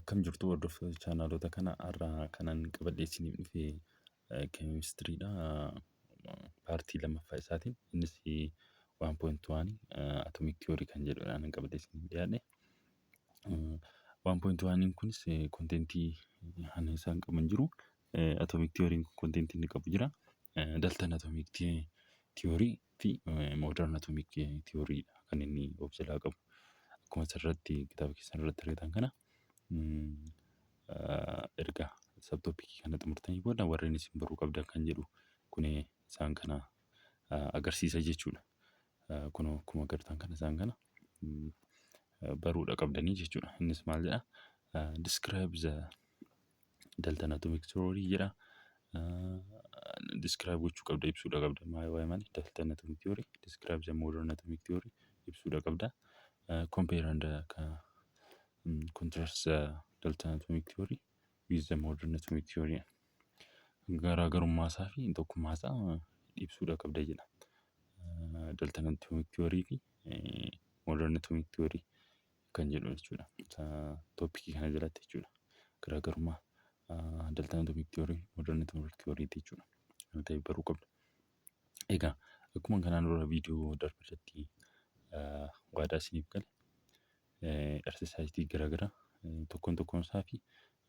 Akkam jirtu hordoftoota chaanaalota kana har'a kanan qabadhee isiniif dhufee keemistiriidha. Paartii lammaffaa isaatiin innis 1.1 atomic theory kan jedhudhaan qabadhee isiniif dhiyaadhe. 1.1 kunis kontentii isaan qaban jiru. Atomic theory kontentii inni qabu jira. Dalton atomic theory fi modern atomic theory kan inni of jalaa qabu. Akkuma asirratti kitaaba keessan irratti argitan kana erga sabtoopikii kana xumurtanii booda warreen isin baruu qabdan kan jedhu kun isaan kana agarsiisa jechuudha. Kun akkuma agartan kana isaan kana baruudha qabdanii jechuudha. Innis maal jedha? Describe the Dalton atomic theory jedha. Describe gochuu qabda, ibsuudha qabda. Maali Dalton atomic theory, describe the modern atomic theory ibsuudha qabda. Compare and contrast the Dalton atomic theory with the modern atomic theory. Garaagarummaa isaa fi tokkummaa isaa ibsuudha qabda jedha. Dalton atomic theory fi modern atomic theory kan jedhu jechuudha. Toopikii kana jalatti jechuudha. Garaagarummaa Dalton atomic theory, modern atomic theory jechuudha. Kan ta'e baruu qabda. Egaa akkuma kanaan dura viidiyoo darbe irratti waadaa isiniif gale exercise garaagaraa tokkoon isaa fi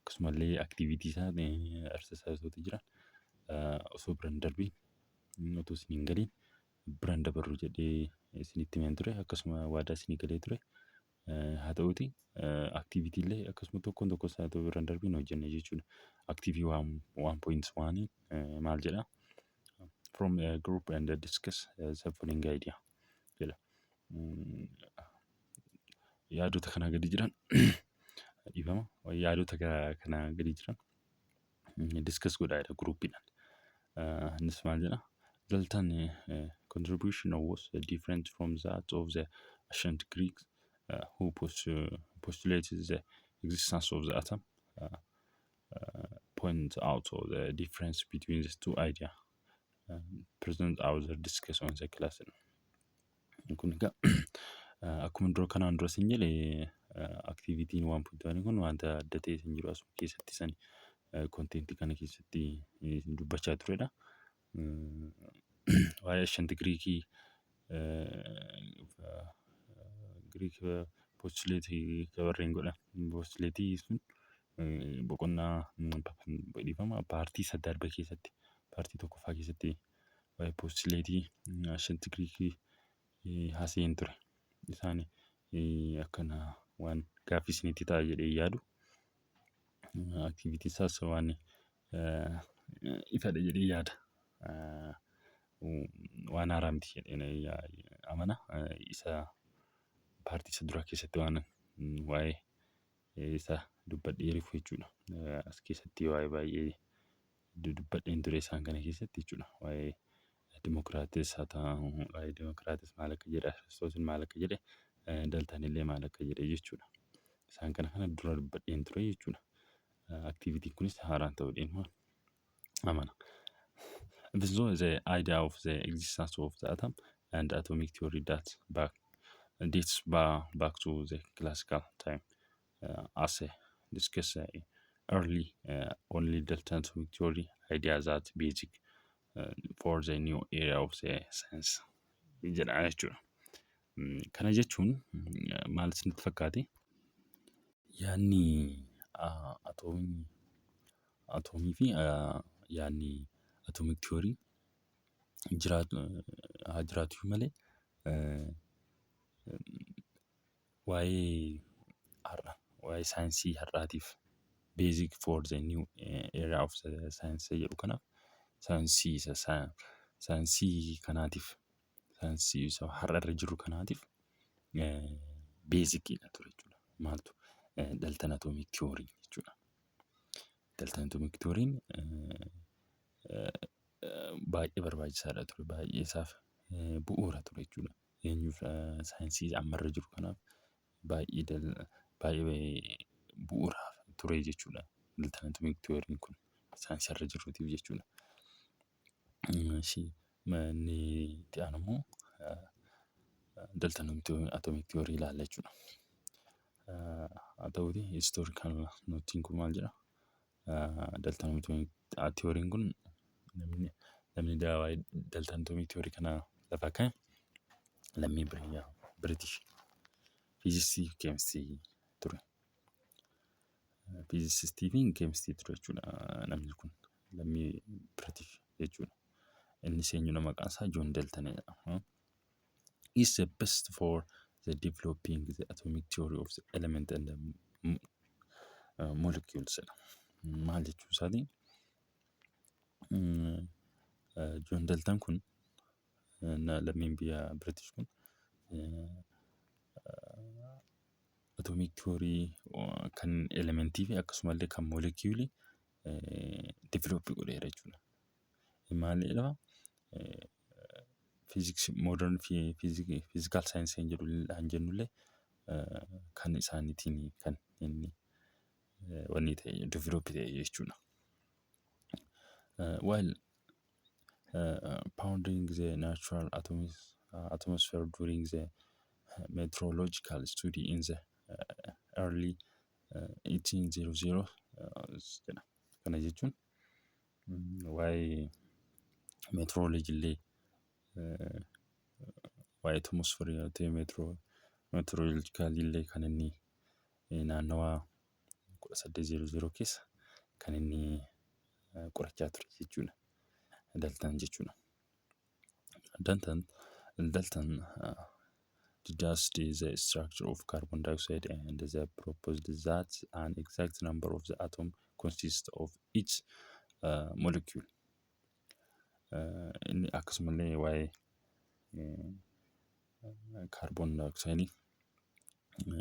akkasumallee activity isaa exercise jira. Osoo biraan darbiin otoo isin hin galiin biraan dabarru jedhee isinitti himeen ture. Akkasuma waadaa isinii galee ture. Haa ta'uuti activity illee akkasuma tokkoon isaa otoo biraan darbiin hojjenne jechuudha. Activity 1.1 maal jedha? From a group and discuss the following idea jedha. Yaadota kana gadi jiran dhiifama. Yaadota kana gadi jiran discuss godhaa jedha groupiidhaan. Innis maal jedha? Dalton contribution was different from that of the ancient Greeks who postulated the existence of the atom. Point out the difference between the two ideas. Present our discussion on the class. Kun egaa akkuma dura kanaan dura isin jedhe activity 1.1 kun wanta adda ta'e isin jiru asuma keessatti san kontentii kana keessatti dubbachaa turedha. Waa'ee ancient Greekii Greek postulate warreen godhan postulate sun boqonnaa dhiifama paartii sadii darbe keessatti paartii tokkoffaa keessatti waa'ee postulate ancient Greekii haasa'een ture. Isaan akkana waan gaaffii isinitti ta'a jedhee yaadu activity isaas waan ifadha jedhee yaada. Waan haaraa miti jedhee amana. Isa paartii isa duraa keessatti waan waa'ee isa dubbadhee rifu jechuudha. As keessatti waa'ee baay'ee dubbadheen ture isaan kana keessatti jechuudha. Waa'ee dimokiraatis haa ta'u waa'ee dimokiraatis maal akka jedhe Kiristoos maal akka jedhe Dalton illee maal akka jedhe jechuudha. Isaan kana dura dubbadheen ture jechuudha. Activity kunis haaraan ta'uudhaan amana. This is the idea of the existence of the atom and atomic theory dates back to the classical time. As discussed early, only Dalton atomic theory idea that basic for the new era of the science. Jedha jechuudha. Kana jechuun maal isinitti fakkaate? Yaadni atomii fi yaadni atomic theory haa jiraatu malee waa'ee saayinsii har'aatiif basic for the new era of the science jedhu kanaaf saayinsii kanaatiif saayinsii isa har'arra jiru kanaatiif beezikiidha ture jechuudha. Maaltu Dalton atomic theory jechuudha. Dalton atomic theory baay'ee barbaachisaadha ture. Baay'ee isaaf bu'uura ture jechuudha. Eenyuuf saayinsii ammarra jiru kanaaf baay'ee bu'uura ture jechuudha. Dalton atomic theory kun saayinsii irra jiruutiif jechuudha. Inni itti aanu immoo Dalton atomic theory ilaalla jechuudha. ta'uuti historical notiin kun maal jedha delta atomic theory kun namni daawaa delta atomic theory kana lafa kaa'e lammii British physicist chemist ture. Physicist fi chemist ture jechuudha namni kun lammii British jechuudha. Inni seenyuu maqaan isaa John Dalton jedhama. Is the best for the developing the atomic theory of the element and the molecules. Maal jechuun isaati? John Dalton kun lammiin biyya British kun atomic theory kan elementii fi akkasumallee kan molecuulii develop godheera jechuudha. Maalidha? Physics modern physical science hin jennullee kan isaaniitiin kan inni wanni ta'e develop ta'e jechuudha. While pounding the natural atmosphere during the meteorological study in the early 1800 kana jechuun waa'ee meteorology illee waa'ee atmosphere ta'e meteorological illee kan inni naannawaa 1800 keessa kan inni qorachaa ture jechuudha. Dalton jechuudha. Dalton deduced the structure of carbon dioxide and they proposed that an exact number of the atom consists of each molecule. Inni akkasumallee waa'ee carbon dioxide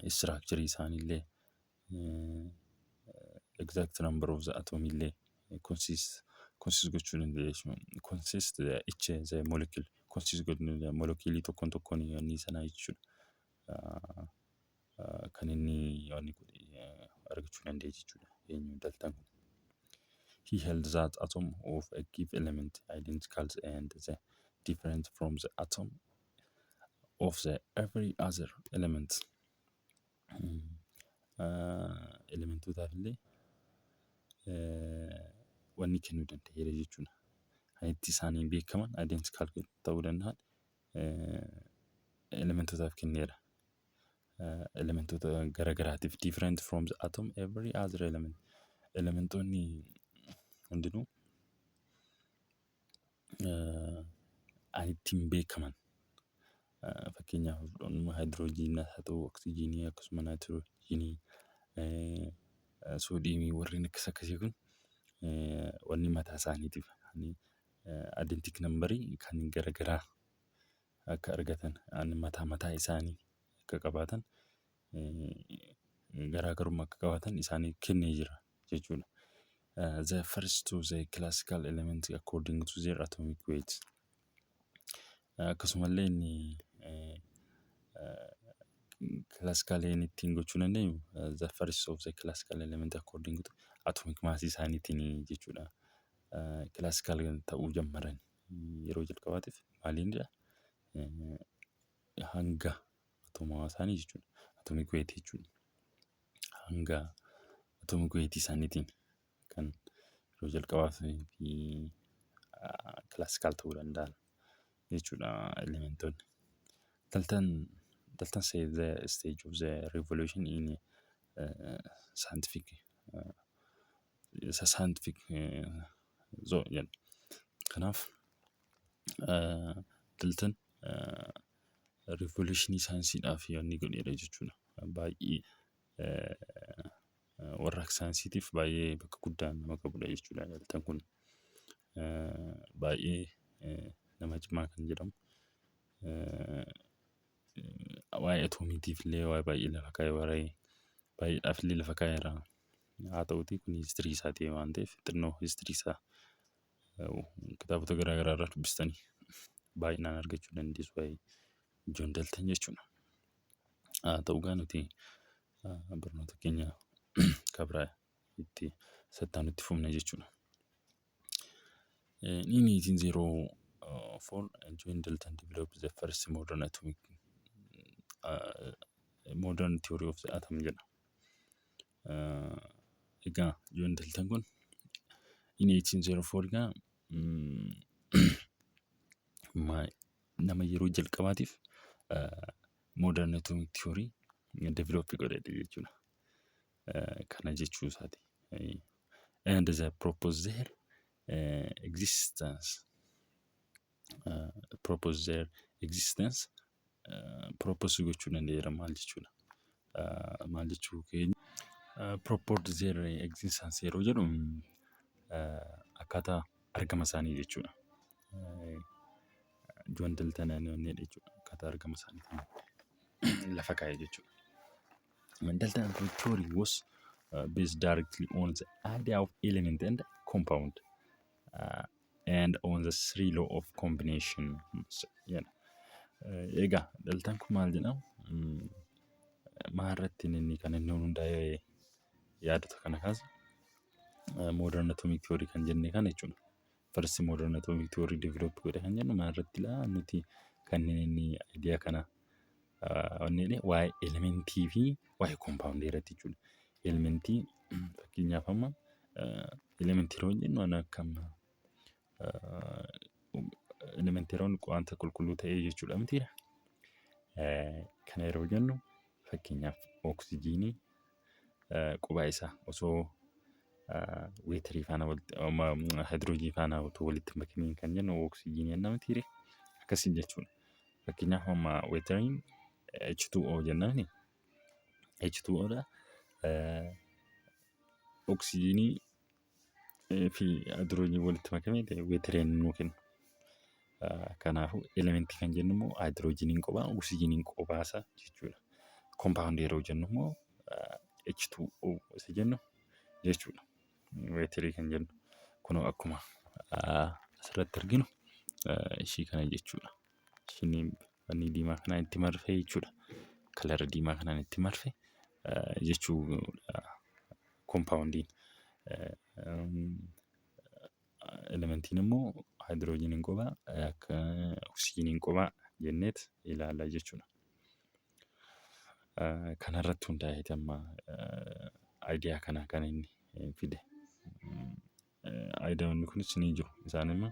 structure isaaniillee exact number of the atom illee consist gochuun consist each the molecule consist gochuun molecule tokkoon inni sana jechuudha. Kan inni wanni argachuu danda'e jechuudha. Dalton he held that atom of a given element identical and the different from the atom of the every other element. Elementootaaf illee wanni kennuu danda'eera jechuudha. Itti isaaniin beekaman identical ta'uu danda'an elementootaaf kenneera. Elementoota garagaraatiif different from the atom every other element. Elementoonni hundinuu ittiin beekaman fakkeenyaaf haayidroojiinii haa ta'u oksijiinii akkasuma naayitiroojiinii soodiyeemii warreen akkasii kun wanni mataa isaaniitiif identic numberii kan garagaraa akka argatan mataa isaanii akka qabaatan garaagarummaa akka qabaatan isaanii kennee jira jechuudha. The first to the classical element according to their atomic weight. Akkasumallee inni classical ittiin gochuu dandeenyu the first of the classical element according to atomic mass isaaniitiin jechuudha. Classical ta'uu jalqaban yeroo jalqabaatiif maaliinidha? Hanga atomaa isaanii jechuudha. Atomic weight jechuudha. Hanga atomic weight isaaniitiin kan yeroo jalqabaaf classical ta'uu danda'an jechuudha elementoonni. Dalton said the stage of the revolution in scientific zone. Kanaaf Dalton revolutionii saayinsiidhaaf yaadni godheera jechuudha. Baay'ee warraaqsa saayinsiitiif baay'ee bakka guddaa nama qabudha jechuudha. Dalton kun baay'ee nama cimaa kan jedhamu waa'ee atoomiitiif illee waa'ee baay'ee lafa kaa'ee baay'eedhaaf illee lafa kaa'eera. Haa ta'uutii kun histirii isaatii waan ta'eef xinnoo histirii isaa kitaabota garaagaraa irraa dubbistanii baay'inaan argachuu dandeessu waa'ee John Dalton jechuudha. Haa ta'u gaa nuti barnoota keenya kabraa itti sattaanutti fufna jechuudha. In 1804, John Dalton developed the first modern theory of the atom jedha. Egaa John Dalton kun in 1804 egaa nama yeroo jalqabaatiif modern atomic theory develop godhate jechuudha. Kana jechuu isaati. And the proposed their existence propose gochuu danda'eera maal jechuudha. Maal jechuu keenya proposed their existence yeroo jedhu akkaataa argama isaanii jechuudha. John Dalton inni jechuudha akkaataa argama isaanii lafa kaa'e jechuudha. Dalton theory was based directly on the idea of element and compound and on the three law of combination. Egaa Dalton kun maal jedhama? Maarratti inni kan inni hundaa'ee yaadota kana kaasa modern atomic theory kan jenne kana jechuudha. First modern atomic theory develop godhe kan jennu maarratti laa nuti kan inni idea kana onnee waa'ee elementii fi waa'ee compound irratti jechuudha. Elementii fakkeenyaaf amma elementii yeroo jennu waan akkam elementii yeroo wanta qulqulluu ta'ee jechuudha mitiidha. Kana yeroo jennu fakkeenyaaf oksijiinii qubaa isaa osoo weetirii faana hidroojinii faana otoo walitti makamiin kan jennu oksijiinii jenna mitiire akkasiin jechuudha. Fakkeenyaaf amma weetiriin H2O jennaani H2O dha oksijiinii fi hidroojinii walitti makamee weetiriin nuu kenna. Kanaafuu elementii kan jennu immoo hidroojiniin qubaa oksijiiniin qubaasa jechuudha. Compound yeroo jennu immoo H2O isa jennu jechuudha. Weetirii kan jennu kunoo akkuma asirratti arginu ishii kana jechuudha. Ishiin wanni diimaa kanaan itti marfee jechuudha. Kalara diimaa kanaan itti marfee jechuudha. Compoundiin elementiin immoo hidroojiniin qubaa akka oksijiiniin qubaa jenneet ilaalla jechuudha. Kanarratti hundaa'eeti amma idea kana kan inni fide. Ideaawwan kunis ni jiru. Isaan immoo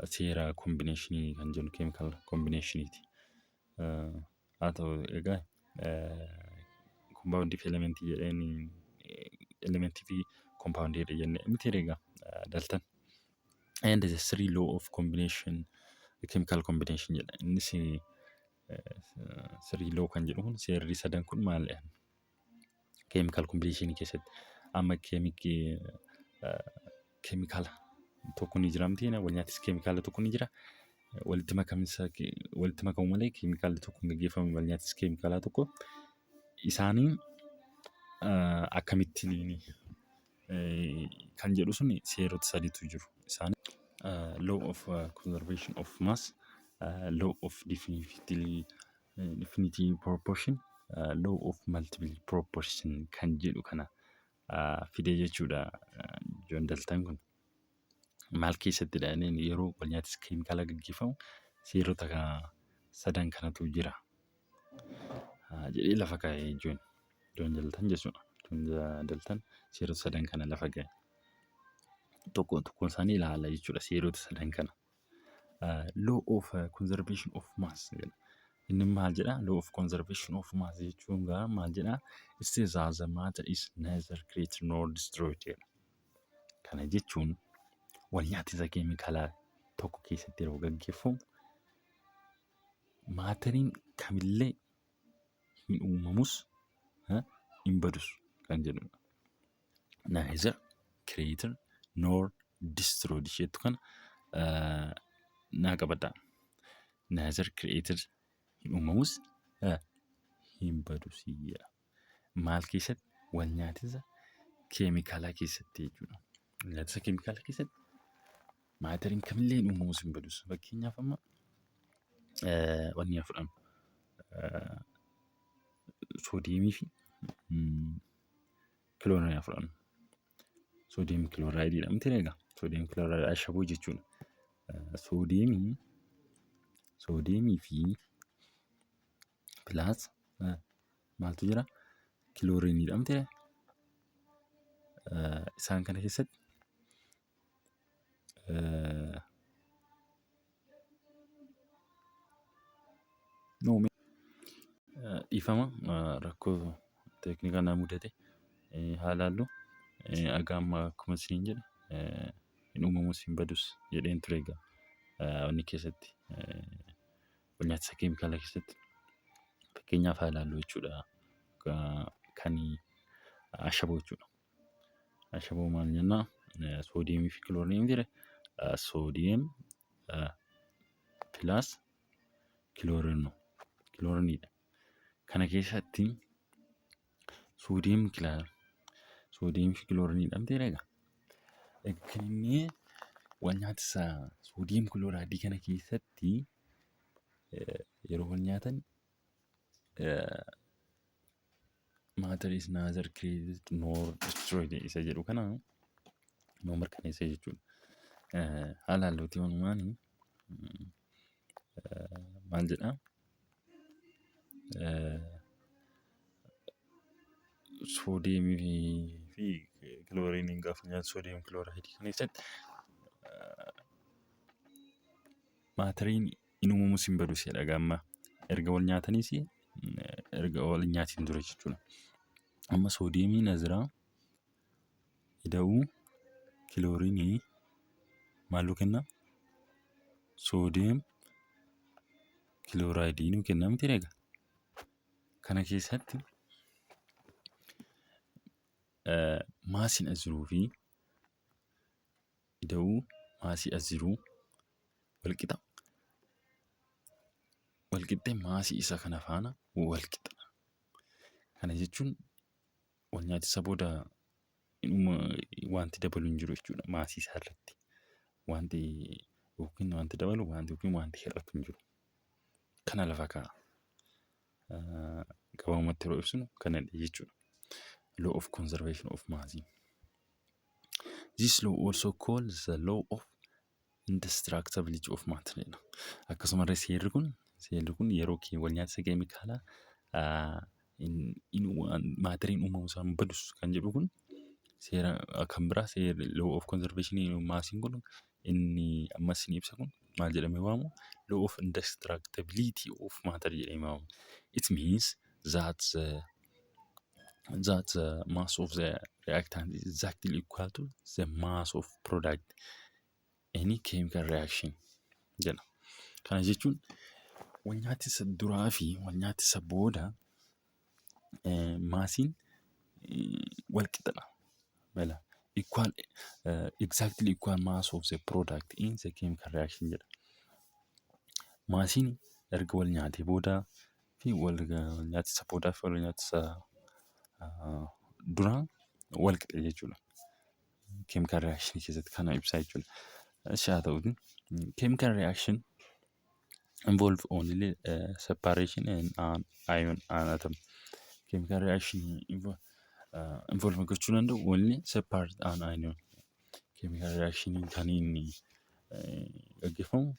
seera combinationii kan jennu chemical combinationiiti. Haa ta'u egaa compound fi elementii jedheen elementii fi compound jennee miti egaa Dalton. And the three law of combination chemical combination jedha. Innis three law kan jedhu kun seerri sadan kun maal chemical combination keessatti amma keemikaala tokko ni jira miti wal nyaatis keemikaala tokko ni jira. Walitti makamu malee keemikaalli tokko gaggeeffamu wal nyaatis keemikaala tokko isaanii akkamittiin kan jedhu sun seerota sadiitu jiru. Isaan law of conservation of mass, law of definite proportion, law of multiple proportion kan jedhu kana fide jechuudha. John Dalton kun maal keessatti dhaaneen yeroo wal nyaatis keemikaala gaggeeffamu seerota sadan kanatu jira jedhee lafa kaa'ee John Dalton jechuudha. John Dalton seerota sadan kana lafa kaa'e. Tokkoon isaanii ilaala jechuudha seerota sadan kana. Law of conservation of mass inni maal jedha? Law of conservation of mass jechuun maal jedha? It says that the matter is neither created nor destroyed. Kana jechuun wal nyaatisa keemikaalaa tokko keessatti yeroo gaggeeffamu maateriin kamillee hin uumamus hin badus kan jedhudha. Neither created nor destroyed jettu kana naa qabadha. Neither created hin uumamus hin badus. Maal keessatti? Wal nyaatisa keemikaalaa keessatti jechuudha. Wal nyaatisa keemikaalaa keessatti maateriin kamillee hin uumamus hin badus. Fakkeenyaaf amma wanni haa fudhannu soodiyeemii fi kilooraayidii haa fudhannu. Soodiyeem kilooraayidii dha miti egaa. Soodiyeem kilooraayidii ashaboo jechuudha. Soodiyeemii fi pilaas maaltu jira? kiloorinii jedhamte isaan kana keessatti dhiifama rakkoo teeknikaa na mudate haa ilaallu. Egaa amma akkuma isiniin jedhe hin uumamus hin badus jedheen ture egaa wanni keessatti nyaata keemikaala keessatti fakkeenyaaf haa ilaallu jechuudha. Kan ashaboo jechuudha. Ashaboo maal jennaa? Soodiyeemii fi kiloorinii jira. Soodiyem pilaas kiloorinidha. Kana keessatti soodiyem fi kiloorinii jedhamtee egaa. Kan inni wal nyaatisa soodiyem kilooraayidii kana keessatti yeroo wal nyaatan matter is neither created nor destroyed isa jedhu kana noo mirkaneessa jechuudha. Haala haalluutii walumaanii maal jedhaa? Soodiyemii fi kiloorinii gaafa nyaatu soodiyem kilooraayidii kana keessatti maateriin hin uumamus hin badus jedha gamma erga wal nyaataniis erga wal nyaatiin dura jechuudha. Amma soodiyemiin aziraa ida'uu kiloorinii maaluu kenna? Soodiyem kilooraayidii nuu kenna miti egaa. Kana keessatti maasiin aziruu fi ida'uu maasii aziruu walqixa. Walqixxee maasii isa kana faana walqixa. Kana jechuun wal nyaatisa booda wanti dabalu hin jiru jechuudha maasii isaa irratti. Wanti dabalu wanti hir'atu hin jiru. Kana lafa kaa'a. Gabaabumatti yeroo ibsinu kanadha jechuudha. Law of conservation of maasii. This law also called the law of indestructibility of matter. Akkasumallee seerri kun yeroo wal nyaatisa keemikaalaa maateriin uumamu isaan badus kan jedhu kun seera kan biraa seera law of conservation maasiin kun inni ammas ni ibsa kun maal jedhamee waamu? Law of indestructibility of matter jedhamee waamu. It means that the mass of the reactant is exactly equal to the mass of product any chemical reaction jedha. Kana jechuun wal nyaatisa duraa fi wal nyaatisa booda maasiin wal qixadha. Bala equal exactly equal mass of the product in the chemical reaction jedha. Maasiin erga wal nyaatee booda fi wal nyaatisa boodaa fi wal nyaatisa duraa wal qixa jechuudha. Chemical reaction keessatti kana ibsaa jechuudha. Haa ta'uutii chemical reaction involve only separation and ion atom. Chemical reaction involve gochuu danda'u only separate and ion. Chemical reaction kan inni gaggeeffamu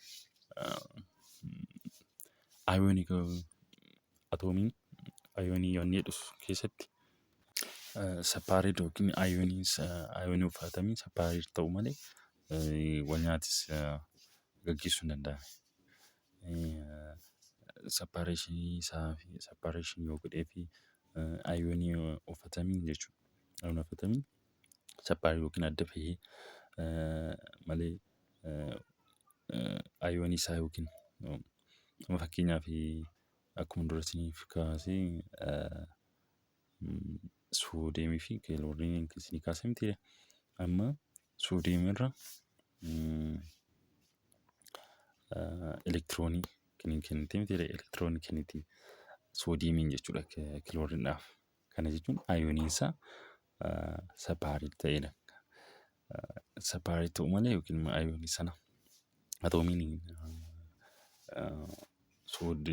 ionic atomiin ionii yoon jedhus keessatti separate yookiin ionii uffatanii separate ta'u malee wal nyaatisa gaggeessuu hin danda'an. Separation isaa fi separation yoo godhee fi ionii uffatamiin jechuudha. Ionii uffatamiin separate yookiin adda bahee malee ionii isaa yookiin fakkeenyaaf akkuma duratiniif kaasee soodiyemii fi kiloorinii isinii kaasee miti amma soodiyemii irra elektiroonii kan kennite miti elektiroonii kenniti soodiyemiin jechuudha kiloorinaaf. Kana jechuun ioniin isaa separate ta'edha. Separate ta'u malee yookiin ionii sana atoomiin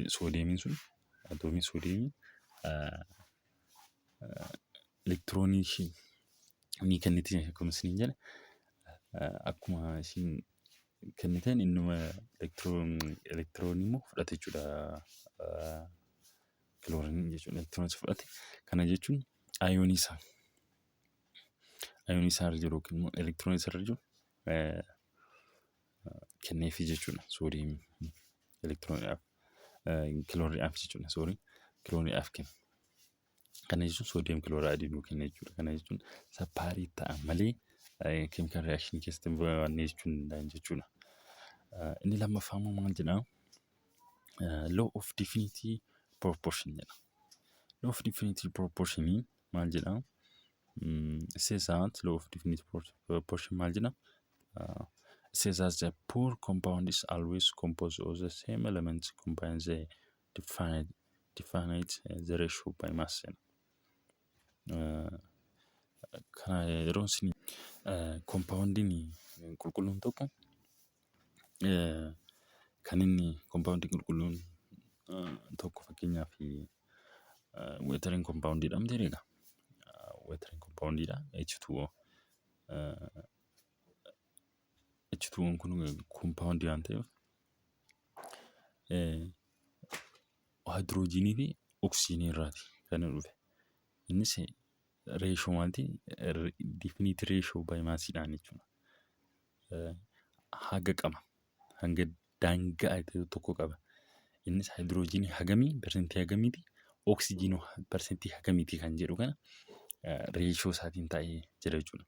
soodiyemiin sun atoomiin soodiyemii elektiroonii ishii ni kenniti akkuma isiniin jedhe akkuma ishiin kenniteen innuma elektiroonii immoo fudhate jechuudha. Kiloorinii jechuudha elektiroonii fudhate. Kana jechuun ayoonisaa irra jiru yookiin immoo elektiroonii irra jiru kenneefii jechuudha. Soodiyem elektirooniidhaaf kilooriidhaaf jechuudha. Kilooriidhaaf kenna. Kana jechuun soodiyem kilooraayidii nuu kenna jechuudha. Kana jechuun sapaarii ta'a malee keemikaal riyakshinii keessatti bu'anii jechuun danda'an jechuudha. Inni lammaffaa immoo maal jedhaa? Law of definite proportion jedha. Law of definite proportion maal jedhaa? Says that law of definite proportion maal jedhaa? Says that the poor compound is always composed of the same elements combine the definite the ratio by mass. Kana yeroo isin compoundiin qulqulluun tokko kan inni compoundii qulqulluun tokko fakkeenyaaf weetariin compoundii dha miteedha. Weetariin compoundii dha H2O. H2O kun compoundii waan ta'eef hydrogenii fi oksijiinii irraati kan dhufe. Innis ratio maanti definite ratio by mass dhaan jechuudha. Haga qaba. Hanga daangaa tokko qaba. Innis hydrogenii hagamii persentii hagamiiti, oksijiinii persentii hagamiiti kan jedhu kana ratio isaatiin taa'ee jira jechuudha.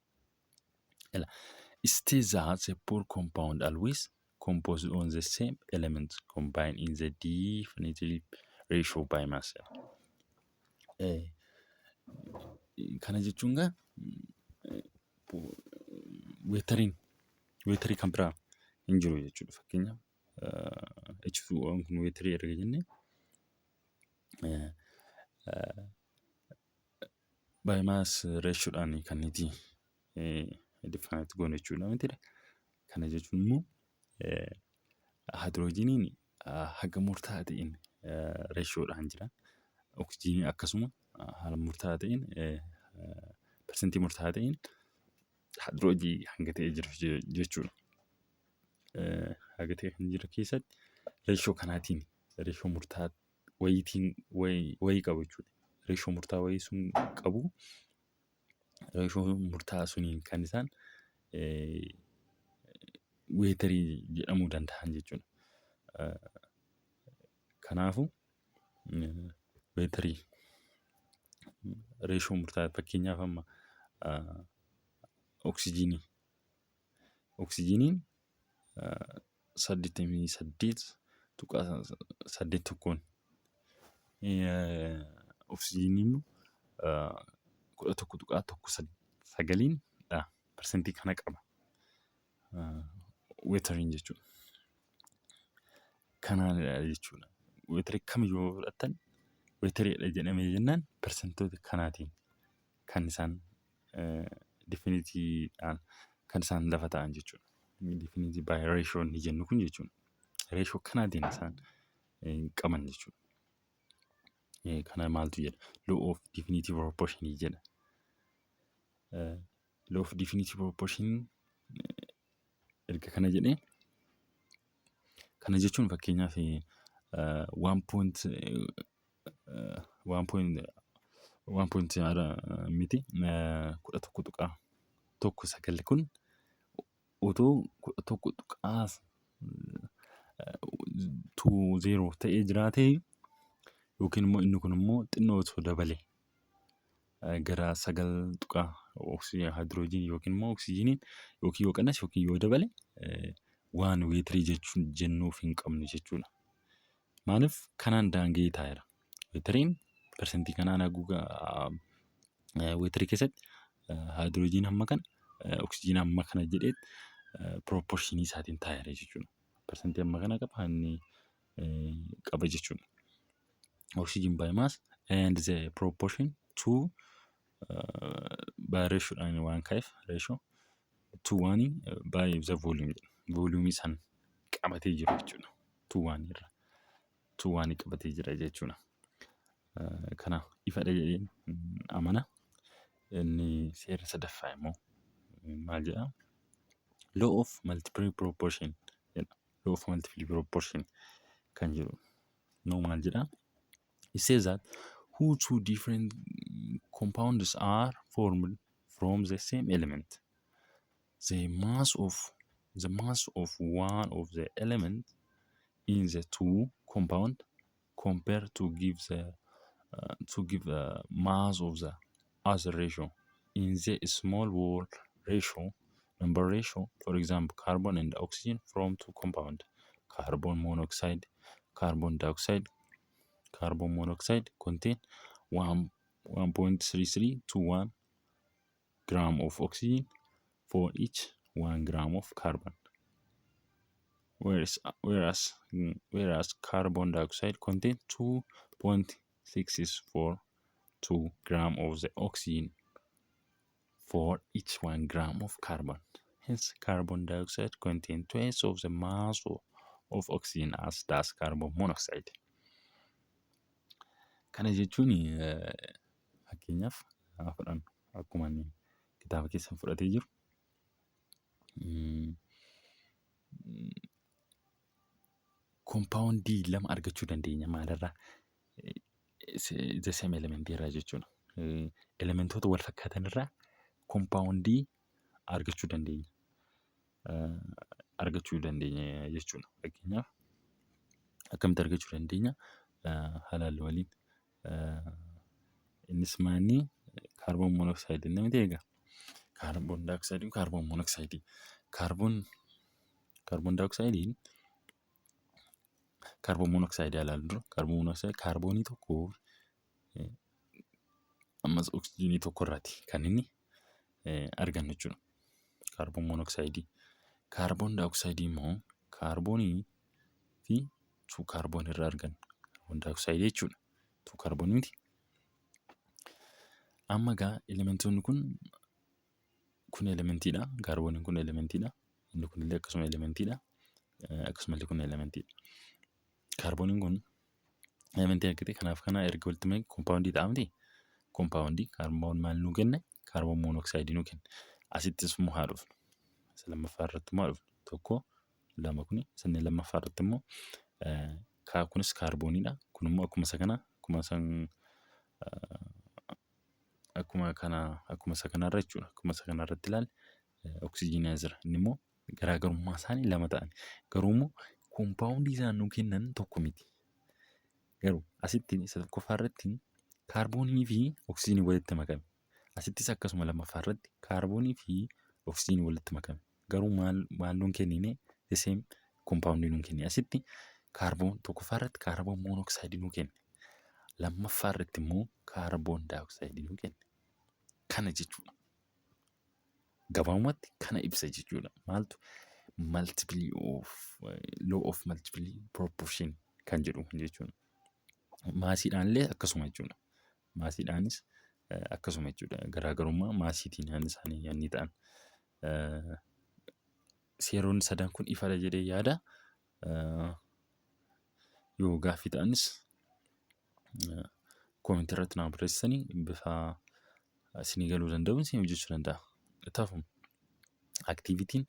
It states that a poor compound always composed on the same elements combined in the definite ratio by mass. Kana jechuun gaa weetarii kan biraa hin jiru jechuudha. Fakkeenyaaf H2O kun weetarii erga jennee by mass ratio dhaan kan nuti definite goone jechuudha mitiidha. Kana jechuun immoo hydrogeniin haga murtaa'aa ta'een ratio dhaan jira. Oksijiinii akkasuma haala murtaa'aa ta'een persentii murtaa'aa ta'een hydrogenii hanga ta'ee jira jechuudha. Haga ta'e kan jira keessatti ratio kanaatiin ratio murtaa'aa wayiitiin wayii qabu jechuudha. Ratio murtaa'aa wayii sun qabu ratio murtaa'aa suniin kan isaan weetarii jedhamuu danda'an jechuudha. Kanaafuu weetarii ratio murtaa'aa fakkeenyaaf amma oksijiiniin 88.81 oksijiiniin 11.19 persentii kana qaba. Weetariin jechuudha. Kanaan jechuudha. Weetarii kamiyyuu fudhattan weetariidha jedhamee jennaan persentoota kanaatiin kan isaan definitiidhaan kan isaan lafa ta'an jechuudha. Definite by ratio ni jennu kun jechuudha. Ratio kanaatiin isaan qaban jechuudha. Kana maaltu jedha? Law of definite proportion jedha. Law of definite proportion erga kana jedhee kana jechuun fakkeenyaaf 1.1 miti 11.19 kun otoo 11.20 ta'ee jiraatee yookiin immoo inni kun immoo xinnoo otoo dabale gara 9 hydrogenii yookiin immoo oksijiiniin yookiin yoo qannas yookiin yoo dabale waan weetarii jechuun jennuuf hin qabnu jechuudha. Maaliif kanaan daanga'ee taa'eera. Weetariin persentii kanaan haguugaa weetarii keessatti hydrogenii hamma kana oksijiinii hamma kana jedhee proportionii isaatiin taa'eera jechuudha. Persentii hamma kana qaba inni qaba jechuudha. Oxygen by mass and the proportion to by ratio dhaan waan ka'eef ratio to 1 by the volume. Volume san qabatee jiru jechuudha. 2 irra 2 qabatee jira jechuudha. Kana ifadha jedheen amana. Inni seera sadaffaa immoo maal jedhaa? Law of multiple proportion jedha. Law of multiple proportion kan jedhu. No maal jedhaa? It says that two different compounds are formed from the same element. The mass of one of the elements in the two compound compared to give the mass of the other ratio in the small wall ratio number ratio. For example, carbon and oxygen from two compound, carbon monoxide, carbon dioxide. Carbon monoxide contain 1.33 to 1 gram of oxygen for each 1 gram of carbon, whereas carbon dioxide contains 2.642 gram of the oxygen for each 1 gram of carbon. Hence, carbon dioxide contains twice of the mass of oxygen as does carbon monoxide. Kana jechuun fakkeenyaaf fudhannu akkuma inni kitaaba keessan fudhatee jiru koompaawundii lama argachuu dandeenya maalirraa? The same element irraa jechuudha. Elementoota wal fakkaatan irraa koompaawundii argachuu dandeenya jechuudha. Fakkeenyaaf akkamitti argachuu dandeenya? Halaal waliin innis maanii kaarboon monoksayidii namni ta'e egaa kaarboon daayoksayidii kaarboon monoksayidii kaarboon daayoksayidii kaarboon monoksayidii halaal dura kaarboon monoksayidii kaarboonii tokko ammas oksijiinii tokko irraati kan inni argannu jechuudha. Kaarboon monoksayidii kaarboon daayoksayidii immoo kaarboonii fi tuu kaarboon irraa argannu kaarboon daayoksayidii jechuudha. Tuu kaarboonii miti. Amma egaa elementoonni kun elementiidha. Kaarbooniin kun elementiidha. Inni kunillee akkasuma elementiidha. Akkasumallee kun elementiidha. Kaarbooniin kun elementii akka ta'e kanaaf kana erga walitti make koompaawundii ta'a miti. Koompaawundii kaarboon maal nuu kenne? Kaarboon monoksayidii nuu kenne. Asittis immoo haa dhufnu. Isa lammaffaa irratti immoo haa dhufnu. Tokko lama kuni sanni lammaffaa irratti immoo kunis kaarbooniidha. Kun immoo akkuma isa kanarra jechuudha. Akkuma isa kanarratti ilaalle oksijiinii jira. Inni immoo garaagarummaa isaanii lama ta'an. Garuu immoo koompaawundii isaan nuu kennan tokko miti. Garuu asitti isa tokkoffaa irratti kaarboonii fi oksijiinii walitti makame. Asittis akkasuma lammaffaa irratti kaarboonii fi oksijiinii walitti makame. Garuu maal nuun kennine? The same koompaawundii nuun kenne. Asitti kaarboon tokkoffaa irratti kaarboon monoksayidii nuu kenne. Lammaffaa irratti immoo kaarboon daayoksayidii nuu kenne. Kana jechuudha. Gabaabumatti kana ibsa jechuudha. Maaltu law of multiple proportion kan jedhu jechuudha. Maasiidhaanillee akkasuma jechuudha. Maasiidhaanis akkasuma jechuudha. Garaagarummaa maasiitiin isaanii yanni ta'an. Seeronni sadan kun ifadha jedhee yaada. Yoo gaaffii ta'anis koomentii irratti naa barreessanii bifa isinii galuu danda'u isin hojjechuu danda'a. Ta'u aktivitiin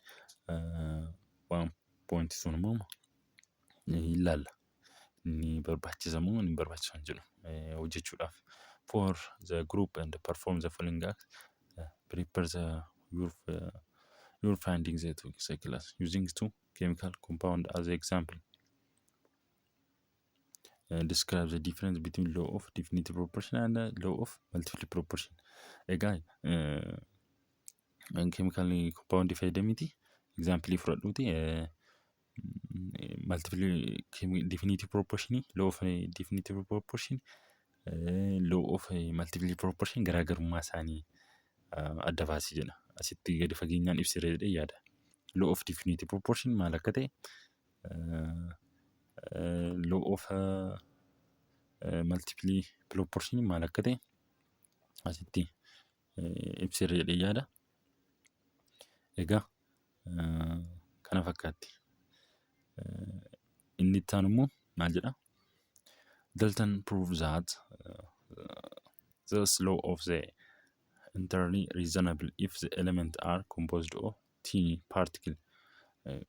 waan poointii sun immoo ilaalla. Ni barbaachisa moo hin barbaachisu kan jedhu hojjechuudhaaf. For the group and perform the following acts, prepare your findings at class using two chemical compound as example. Describe the difference between law of definitive proportion and law of multiple proportion. Egaa chemical compound fayyadamiti example fudhadhuuti multiple definitive proportion, law of definitive proportion, law of multiple proportion garaagarummaa isaanii adda baasii jedha. Asitti gadi fageenyaan ibsiree jedhee yaada. Law of definitive proportion maal akka ta'e, law of multiple proportion maal akka ta'e asitti ibsiree jedhee yaada. Egaa kana fakkaatti. Inni itti aanu immoo maal jedha? Dalton proves that this law of the entirely reasonable if the elements are composed of tiny particle,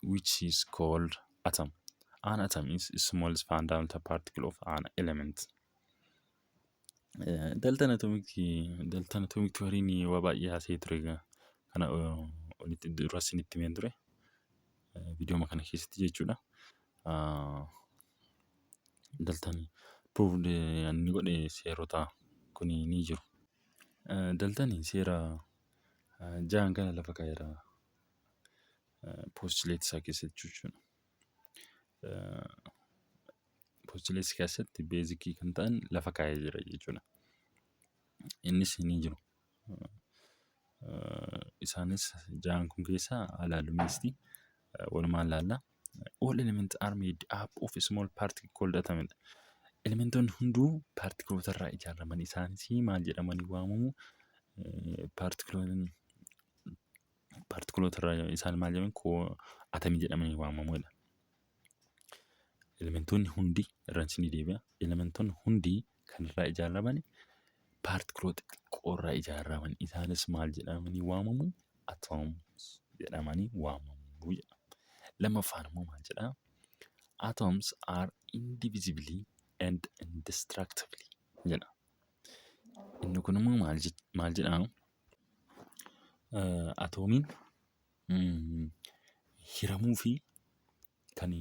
which is called atom. An atom is the smallest fundamental particle of an element. Dalton Atomic Theory waa baay'ee haasa'ee ture egaa. Kana olitti dura isinitti himeen ture. Viidiyoo kana keessatti jechuudha. Dalton proved inni godhe seerota kun ni jiru. Dalton seera ja'an kana lafa kaa'eera. Postulate isaa keessatti jechuudha. Postulate keessatti beezikii kan ta'an lafa kaa'ee jira jechuudha. Innis ni jiru. Isaanis ja'an kun keessaa alaalumeesti. Walumaan laalla. All elements are made up of a small particle called atom. Elementoonni hunduu paartikiloota irraa ijaaraman. Isaanis maal jedhamanii waamamu? Paartikiloota irraa isaan maal jedhaman? Atomii jedhamanii waamamu. Elementoonni hundi irraan isin deebi'a. Elementoonni hundi kan irraa ijaaraman paartikiloota xiqqoo irraa ijaaraman. Isaanis maal jedhamanii waamamu? Atoms jedhamanii waamamu. Lammaffaan immoo maal jedhaa? Atoms are indivisibly and indestructibly jedha. Inni kun immoo maal jedhaa? Atoomiin hiramuu fi kan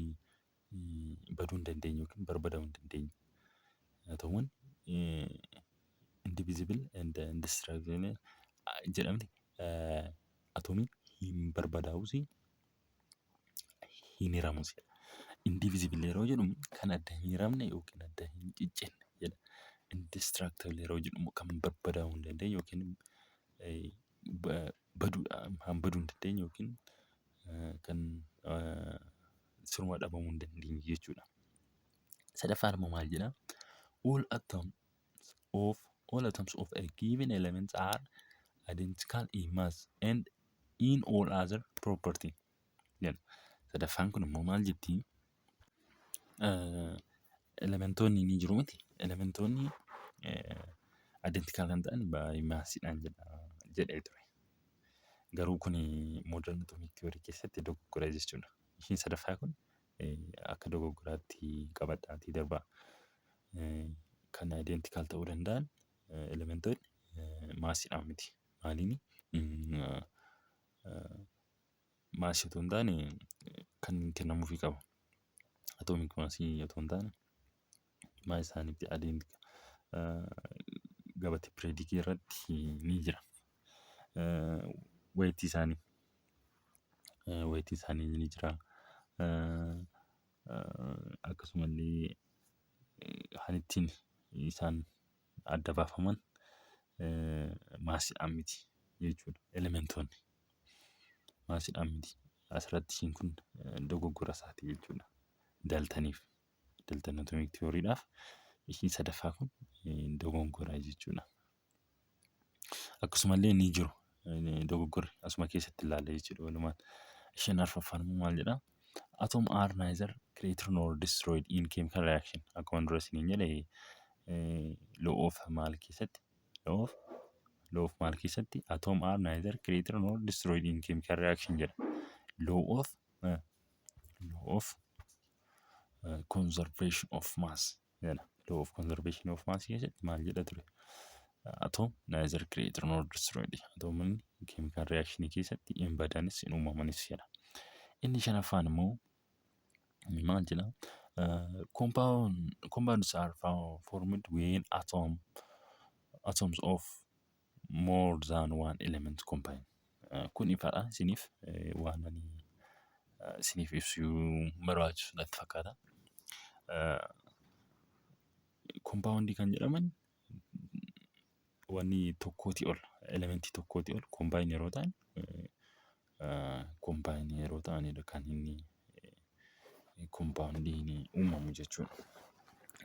baduu hin dandeenye yookiin barbadaa'uu hin dandeenye. Atoomonni indivisible and indestructible jedhamti. Atoomiin hin barbadaa'us hin hiramus. Indivisible yeroo jedhamu kan adda hin hiramne yookiin adda hin ciccenne jedha. Indestructible yeroo jedhamu kan barbadaa'uu hin dandeenye yookiin baduu hin dandeenye yookiin kan sirnuma dhabamuu hin dandeenye jechuudha. Sadaffaan immoo maal jedhaa? All atoms of a given element are identical in mass and in all other property. Sadaffaan kun immoo maal jettii? Elementoonni ni jiru miti. Elementoonni identical kan ta'an maasiidhaan jedhee ture. Garuu kun modern atomic theory keessatti dogoggora jechuudha. Ishiin sadaffaa kun akka dogoggoraatti qabadhaatii darbaa. Kan identical ta'uu danda'an elementoonni maasiidhaan miti. Maaliini? Maasii otoo hin taane kan kennamuufii qaba. Atomic maasii otoo hin taane maasii isaaniitti identical. Gabatee periodikii irratti ni jira. Weetii isaanii ni jira. Akkasumallee kan ittiin isaan adda baafaman maasiidhaan miti jechuudha. Elementoonni maasiidhaan miti. Asirratti ishiin kun dogoggora isaati jechuudha. Dalton atomic theoryidhaaf ishiin sadaffaa kun dogoggora jechuudha. Akkasumallee ni jiru. Dogoggorri asuma keessatti ilaalla jechuudha walumaan. Isheen arfaffaan immoo maal jedhaa? Atoms are neither created nor destroyed in chemical reaction. Akkuma dura isiniin jedhe law of maal keessatti? Law of maal keessatti? Atoms are neither created nor destroyed in chemical reaction jedha. Law of conservation of mass jedha. Law of conservation of mass keessatti maal jedha ture? Atom neither created nor destroyed. Atoomonni chemical reaction keessatti hin badanis hin uumamanis jedha. Inni shanaffaan immoo maal jedhaa? Compounds are formed when atoms of more than one element combine. Kun ifaadha isiniif waan ani isiniif ibsuu barbaachisu natti fakkaata. Compoundii kan jedhaman wanni tokkootii ol elementii tokkootii ol combine yeroo ta'anidha kan inni compoundiin uumamu jechuudha.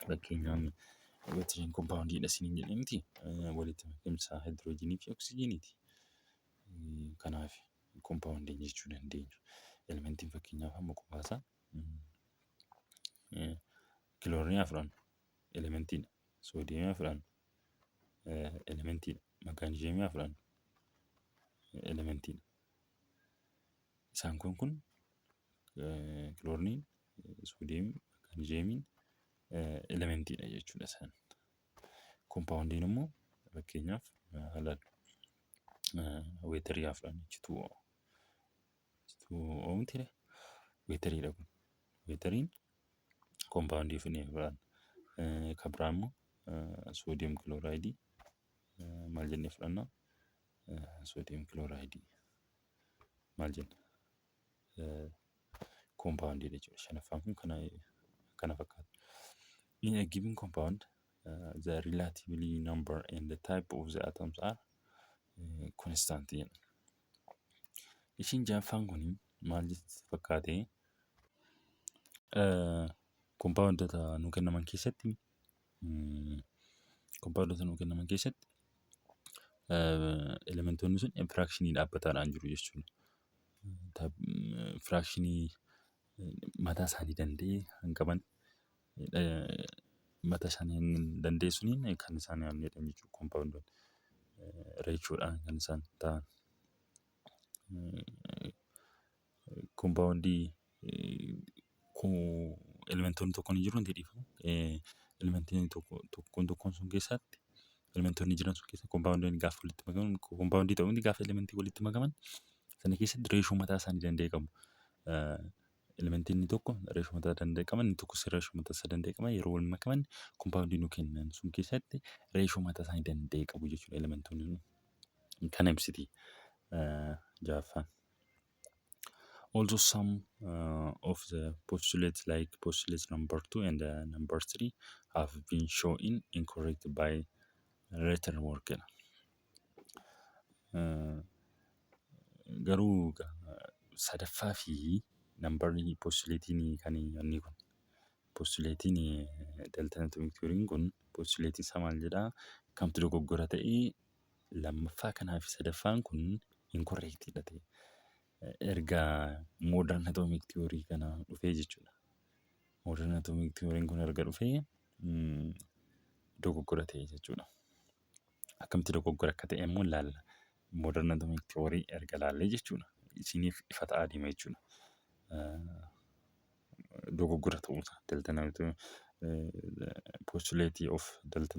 Fakkeenyaaf hidrojiiniin compoundiidha isiniin jedhee miti. Walitti makamsa hidrojiinii fi oksijiiniiti. Kanaaf compoundii jechuu dandeenya. Elementiin fakkeenyaaf amma qophaasa. Kiloorinii afran elementiidha. Soodiyemii afran elementiidha. Magneesiyeemii afran elementiidha. Isaan kun kiloorinii, soodiyemii, magneesiyeemiin elementiidha jechuudha isaan. Compoundiin immoo fakkeenyaaf weetarii haa fudhannu. Oomishni weetariidha kun. Weetariin compoundii fi fudhanna. Kan biraa immoo soodiyem kilooraayidii maal jennee fudhanna? Soodiyem kilooraayidii maal jenna? Compoundiidha jechuudha. Shanaffaan kun kana fakkaata. In a given compound, the relative number and the type of the atoms are constant. Ishiin ja'affaan kun maal fakkaate? Compoundota nu kennaman keessatti elementoonni sun firakshinii dhaabbataadhaan jiru jechuudha. Firakshinii mataa isaanii danda'e kan qaban mataa isaanii danda'e suniin kan isaan jedhan jechuudha. Compoundota reechoodhaan kan isaan ta'an. Compoundii elementoonni tokko ni jiru dhiifamu. Elementoonni tokkoon sun keessatti elementoonni jiran sun keessa compoundiin gaafa walitti makaman compoundii ta'uu gaafa elementii walitti makaman sana keessatti reeshoo mataa isaanii danda'e qabu. Elementiin tokko reeshoo mataa danda'e qaban inni tokkos reeshoo mataa isaa danda'e qaban yeroo wal makaman compoundii nu kennan sun keessatti reeshoo mataa isaanii danda'e qabu jechuudha elementoonni kana ibsiti ja'affaan. Also, some of the postulates, like postulates number 2 and number 3, have been shown incorrect by later work. Garuu sadaffaa fi nambarri postulatiin kan inni kun postulatiin delta atomic theory kun postulatiin isaa maal jedhaa? Kamtu dogoggora ta'ee lammaffaa kanaa fi sadaffaan kun incorrectidha ta'e. Erga modern atomic theory kana dhufee jechuudha. Modern atomic theory kun erga dhufee dogoggora ta'e jechuudha. Akkamitti dogoggora akka ta'e immoo ilaalla. Modern atomic theory erga ilaallee jechuudha. Isiniif ifa ta'aa deema jechuudha. Dogoggora ta'uusaa delta postulate of delta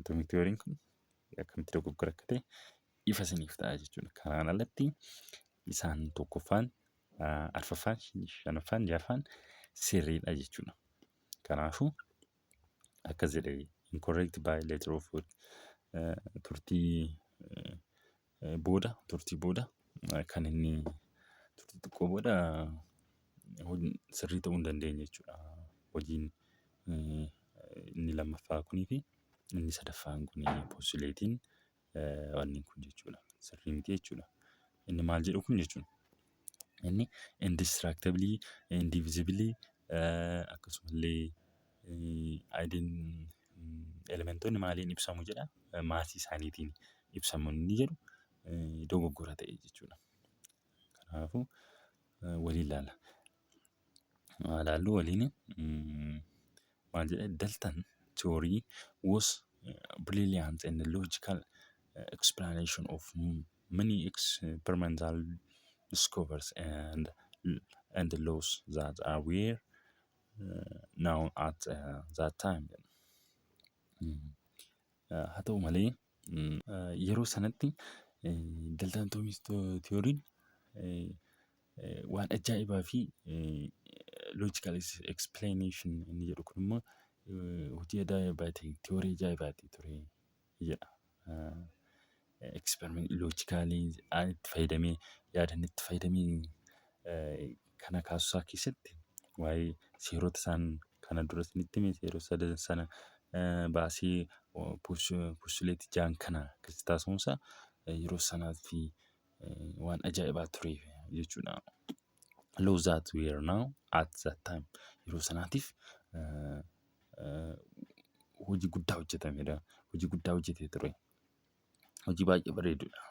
atomic theory kun akkamitti dogoggora akka ta'e ifa isiniif ta'a jechuudha. Kanaan alatti isaan tokkoffaan, arfaffaan, shanaffaan, ja'affaan sirriidha jechuudha. Kanaafuu akkas jedhee incorrect by letter of word turtii booda kan inni turtii xiqqoo booda sirrii ta'uu hin dandeenye jechuudha. Hojiin inni lammaffaa kunii fi inni sadaffaan kun postulatiin wanni kun jechuudha. Sirrii miti jechuudha. Inni maal jedhu kun jechuudha. Inni indestructibly, indivisibly akkasumallee elementoonni maaliin ibsamu jedha? Maasii isaaniitiin ibsamu inni jedhu dogoggora ta'e jechuudha. Kanaafuu waliin ilaalla. Ilaallu waliin maal jedha? Deltan theory was brilliant and logical explanation of many experimental discoveries and laws that were known at that time. Haa ta'u malee yeroo sanatti delta atomic theory waan ajaa'ibaa fi logical explanation inni jedhu kun immoo hojii ajaa'ibaati, theory ajaa'ibaati ture jedha. Experiment logically itti fayyadamee yaadan itti fayyadamee kana kaasuusaa keessatti waa'ee seerota isaan kana dura isinitti hime seerota sadan sana baasee postulate ja'an kana akkasitti taasisuunsaa yeroo sanaa fi waan ajaa'ibaa ture jechuudha. Laws that were now at that time yeroo sanaatiif hojii guddaa hojjetamedha. Hojii guddaa hojjetee ture. Hojii baay'ee bareedudha.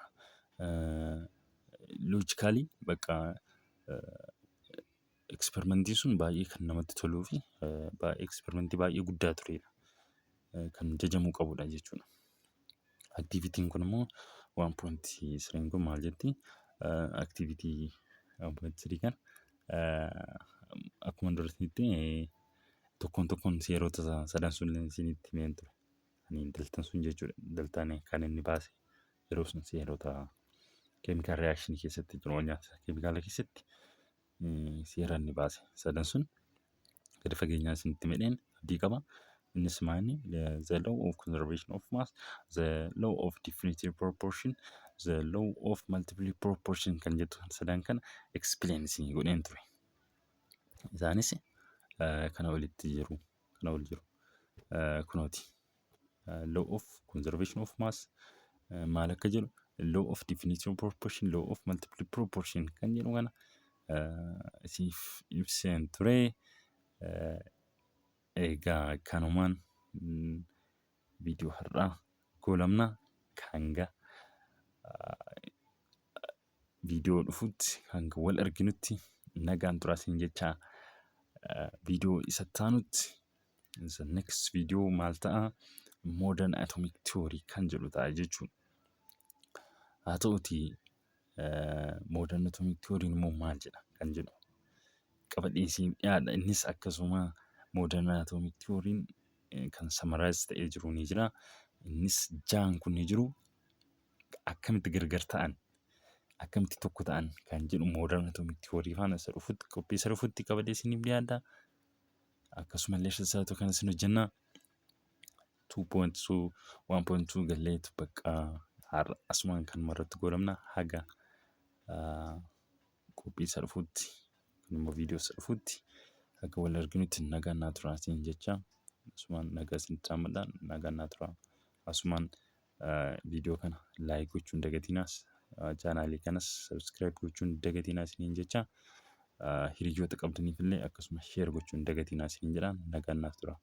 Logically bakka experimentiin sun baay'ee kan namatti toluu fi experimentii baay'ee guddaa turedha. Kan jajamuu qabudha jechuudha. Activitiin kun immoo 1.3 kun maal jetti? Activity 1.3 kan akkuma duratti tokkoon seerota sadan sun isinitti himeen ture. daltan sun jechuudha. Daltaan kan inni baase yeroo sun seerota chemical reaction keessatti jiru nyaata keemikaala keessatti seera inni baase sadan sun gadi fageenyaan isinitti midheen abdii qaba. Innis maani the law of conservation of mass, the law of definitive proportion, the law of multiple proportion kan jettu sadan kana explain isinii godheen ture. Isaanis kana walitti jiru kana wal jiru kunooti. Law of conservation of mass maal akka jedhu law of definitive proportion, law of multiple proportion kan jedhu kana isiif ibseen ture. Egaa kanumaan viidiyoo har'aa goolabna hanga viidiyoo dhufutti hanga wal arginutti nagaan turaa isin jechaa viidiyoo isa taanutti the next video maal ta'a modern atomic theory kan jedhu ta'a jechuudha. Haa ta'uti modern atomic theory immoo maal jedha kan jedhu qabadhiisiin dhiyaadha. Innis akkasuma modern atomic theory kan summarize ta'ee jiru ni jira. Innis jaan kun ni jiru. Akkamitti gargar ta'an akkamitti tokko ta'an kan jedhu modern atomic theory faana isa dhufutti qophii isa dhufutti qabadhiisiniif dhiyaadha. Akkasumallee isaatu kan isin hojjennaa 2.2 1.2 galleetu bakka har'a asumaan kan marratti goolabna haga qophii isa dhufutti immoo viidiyoo isa dhufutti akka wal arginutti nagaan naa turaa isin jecha asumaan nagaa isin taamadhaan nagaan naa turaa asumaan viidiyoo kana laayik gochuun dagatiinaas chaanaalii kanas sabskiraayib gochuun dagatiinaas isiniin jecha hiriyoota qabdaniif illee akkasuma sheer gochuun dagatiinaas isiniin jedhaan nagaan naa turaa.